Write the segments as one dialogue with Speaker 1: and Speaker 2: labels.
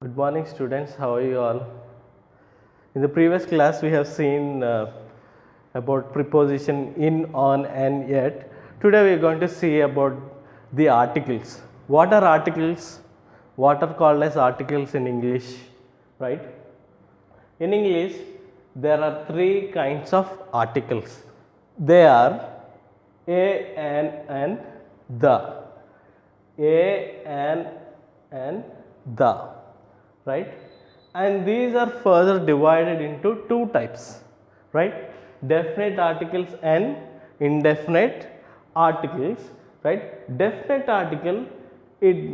Speaker 1: Good morning students, how are you all? In the previous class we have seen about preposition in, on and yet. Today we are going to see about the articles. What are articles? What are called as articles in English, right? In English there are three kinds of articles. They are a, an and the. A, an and the, right? And these are further divided into two types, right? Definite articles and indefinite articles, right? Definite article, it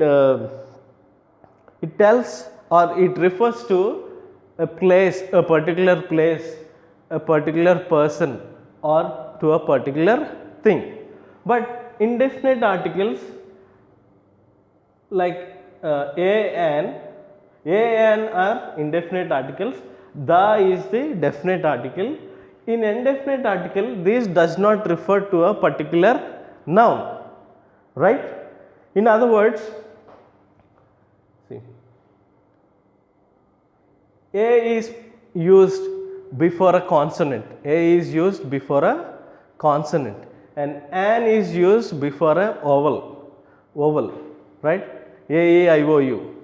Speaker 1: tells or it refers to a place, a particular place, a particular person or to a particular thing. But indefinite articles like an are indefinite articles, the is the definite article. In indefinite article, this does not refer to a particular noun, right? In other words, see, a is used before a consonant, a is used before a consonant, and an is used before a vowel, right? A, E, I, O, U.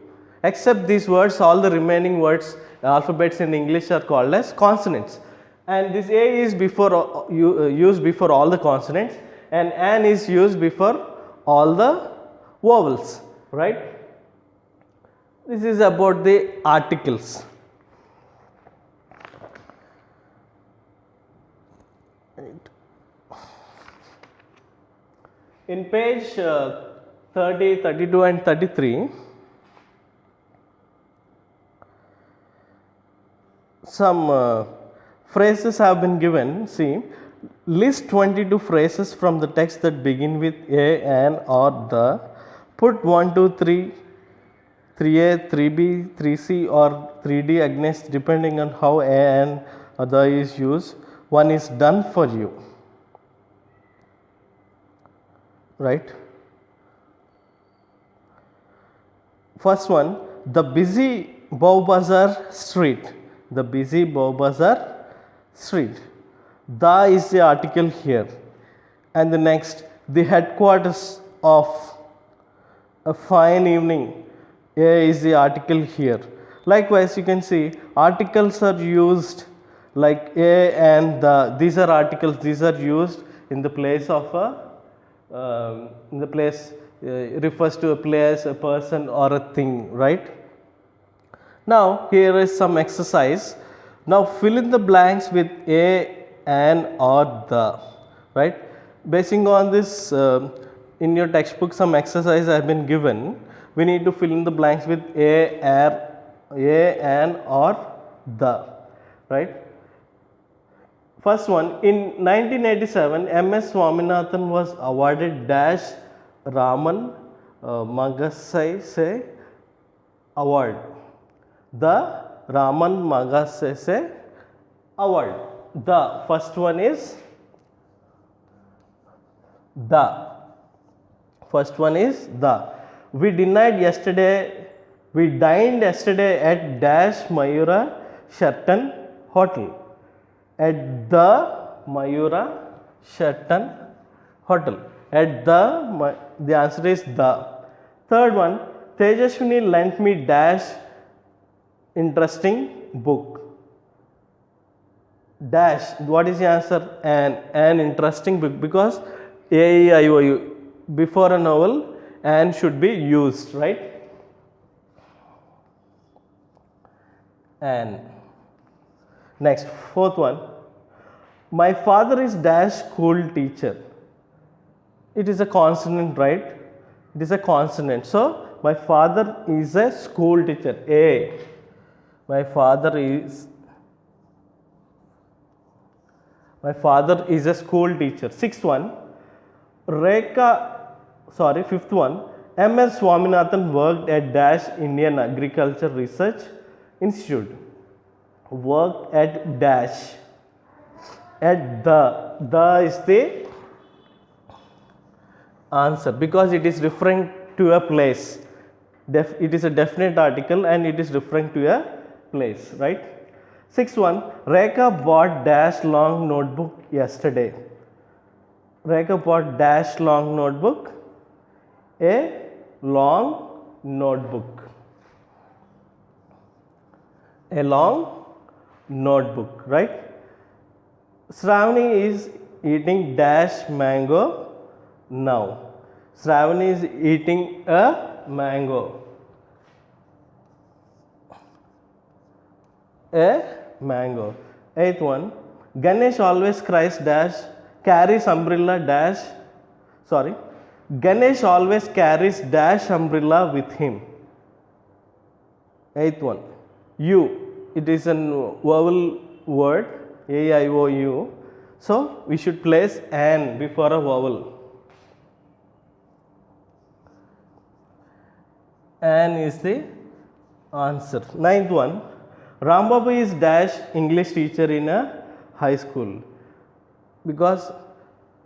Speaker 1: Except these words, all the remaining words, alphabets in English are called as consonants. And this A is before used before all the consonants, and an is used before all the vowels, right? This is about the articles. In page 30, 32 and 33, some phrases have been given. See, list 22 phrases from the text that begin with a, an or the. Put 1, 2, 3, 3a, 3b, 3c or 3d against depending on how a, an or the is used. One is done for you, right? First one, the busy Bowbazar street. The busy Bowbazar street. The is the article here. And the next, the headquarters of a fine evening. A is the article here. Likewise, you can see articles are used like a and the. These are articles, these are used in the place of a, in the place refers to a place, a person or a thing, right? Now here is some exercise. Now fill in the blanks with a, an or the, right? Basing on this, in your textbook some exercise have been given. We need to fill in the blanks with a, an or the, right? First one, in 1987, MS Swaminathan was awarded dash Raman Magsaysay award. The Raman Magsaysay award. The first one is the. First one is the. We dined yesterday at dash Mayura Sheraton Hotel. At the Mayura Sheraton Hotel. At the answer is the. Third one, Tejaswini lent me dash interesting book. Dash, what is the answer? An interesting book, because A, E, I, O, U, before a novel, and should be used, right? And next, fourth one, my father is dash school teacher. It is a consonant, right? It is a consonant. So my father is a school teacher. A. My father is a school teacher. Sixth one, fifth one, MS Swaminathan worked at dash Indian Agriculture Research Institute. Worked at dash. At the is the answer because it is referring to a place. It is a definite article and it is referring to a place, right? Sixth one, Rekha bought dash long notebook yesterday. Rekha bought dash long notebook, a long notebook. A long notebook, right? Shravani is eating dash mango now. Shravani is eating a mango. A mango. Eighth one, Ganesh always cries dash, carries umbrella dash, sorry, Ganesh always carries dash umbrella with him. Eighth one, U, it is a vowel word, A-I-O-U, so we should place an before a vowel. An is the answer. Ninth one, Rambabu is dash English teacher in a high school. Because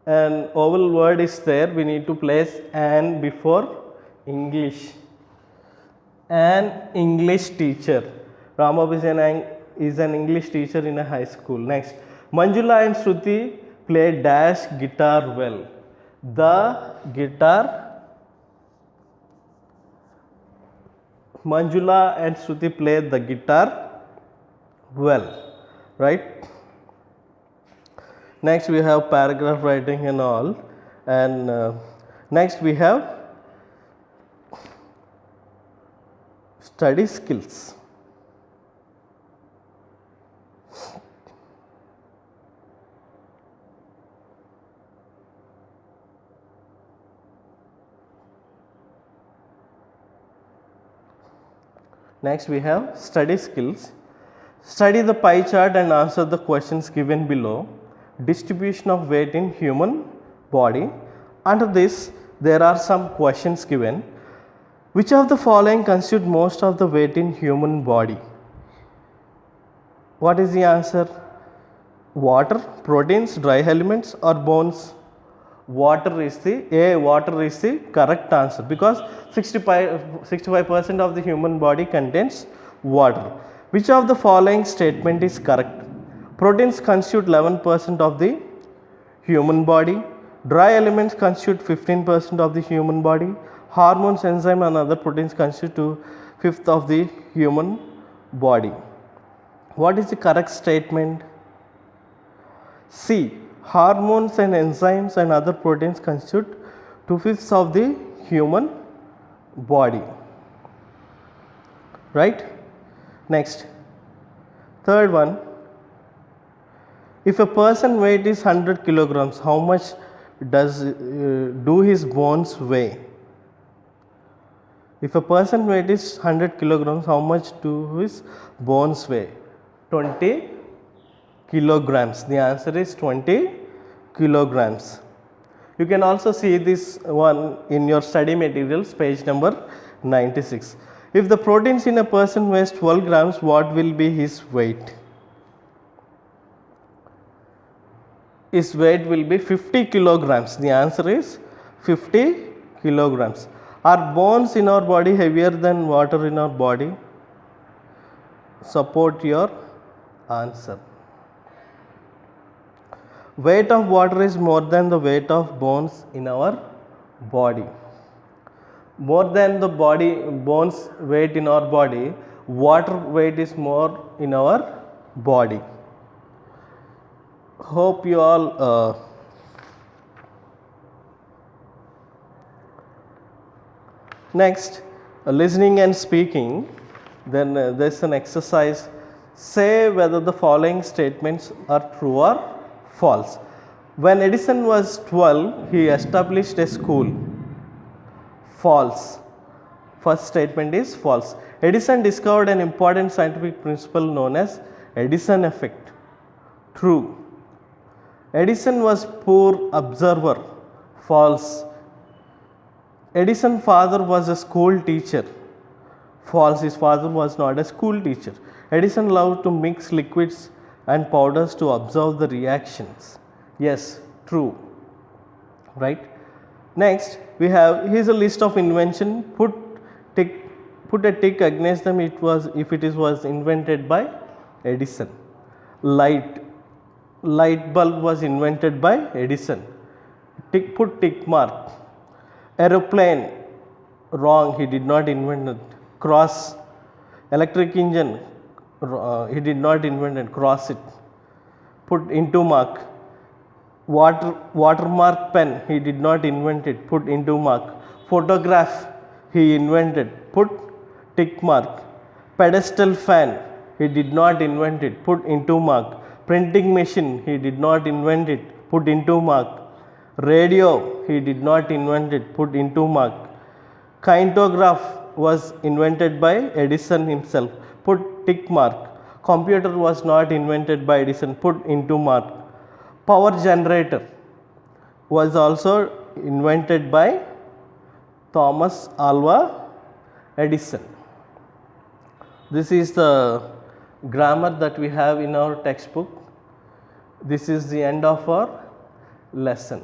Speaker 1: an vowel word is there, we need to place an before English. An English teacher. Rambabu is an English teacher in a high school. Next, Manjula and Shruti play dash guitar well. The guitar. Manjula and Shruti play the guitar well, right? Next we have paragraph writing and all, and next we have study skills. Next we have study skills. Study the pie chart and answer the questions given below. Distribution of weight in human body. Under this, there are some questions given. Which of the following constitute most of the weight in human body? What is the answer? Water, proteins, dry elements or bones? Water is the correct answer because 65% of the human body contains water. Which of the following statement is correct? Proteins constitute 11% of the human body. Dry elements constitute 15% of the human body. Hormones, enzymes and other proteins constitute 2/5 of the human body. What is the correct statement? C. Hormones and enzymes and other proteins constitute 2/5 of the human body. Right? Next. Third one. If a person weight is 100 kilograms, how much do his bones weigh? If a person weight is 100 kilograms, how much do his bones weigh? 20 kilograms. The answer is 20 kilograms. You can also see this one in your study materials, page number 96. If the proteins in a person weighs 12 grams, what will be his weight? His weight will be 50 kilograms. The answer is 50 kilograms. Are bones in our body heavier than water in our body? Support your answer. Weight of water is more than the weight of bones in our body. More than the bones weight in our body, water weight is more in our body. Hope you all next, listening and speaking. Then there is an exercise. Say whether the following statements are true or false. When Edison was 12, he established a school. False. First statement is false. Edison discovered an important scientific principle known as Edison effect. True. Edison was poor observer. False. Edison's father was a school teacher. False. His father was not a school teacher. Edison loved to mix liquids and powders to observe the reactions. Yes, true. Right. Next, we have, here's a list of invention. Put tick put a tick against them it was if it is was invented by Edison. Light bulb was invented by Edison. Put tick mark. Aeroplane, wrong, he did not invent it. Cross. Electric engine, he did not invent it. Cross it. Put into mark. Watermark pen, he did not invent it. Put into mark. Photograph, he invented. Put tick mark. Pedestal fan, he did not invent it. Put into mark. Printing machine, he did not invent it. Put into mark. Radio, he did not invent it. Put into mark. Kintograph was invented by Edison himself. Put tick mark. Computer was not invented by Edison. Put into mark. Power generator was also invented by Thomas Alva Edison. This is the grammar that we have in our textbook. This is the end of our lesson.